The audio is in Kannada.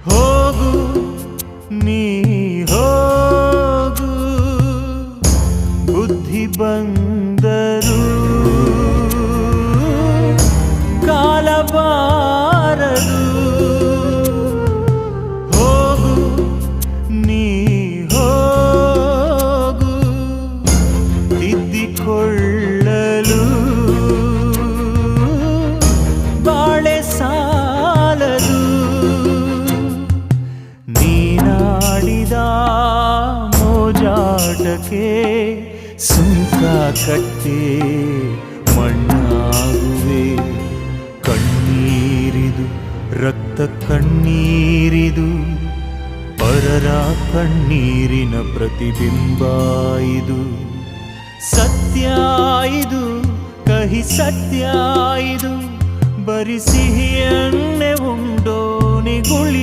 ಹೋಗು ನೀ ಹೋಗು ಬುದ್ಧಿ ಬಂದರು ಕಾಲಬಾರದು ಹೋಗು ನೀ ಹೋಗು ತಿದ್ದಿಕೊಳ್ಳಲು ಬಾಳೆ ಸಾಲದು ನೀನಾಡಿದ ಮೋಜಾಟಕ್ಕೆ ಸುಂಕ ಕಟ್ಟೆ ಮಣ್ಣಾಗುವೆ ಕಣ್ಣೀರಿದು ರಕ್ತ ಕಣ್ಣೀರಿದು ಪರರ ಕಣ್ಣೀರಿನ ಪ್ರತಿಬಿಂಬ ಇದು ಸತ್ಯ ಇದು ಕಹಿ ಸತ್ಯ ಇದು ಬರಿ ಸಿಹಿಯನ್ನೇ ಉಂಡೋ ನಿಗುಳಿ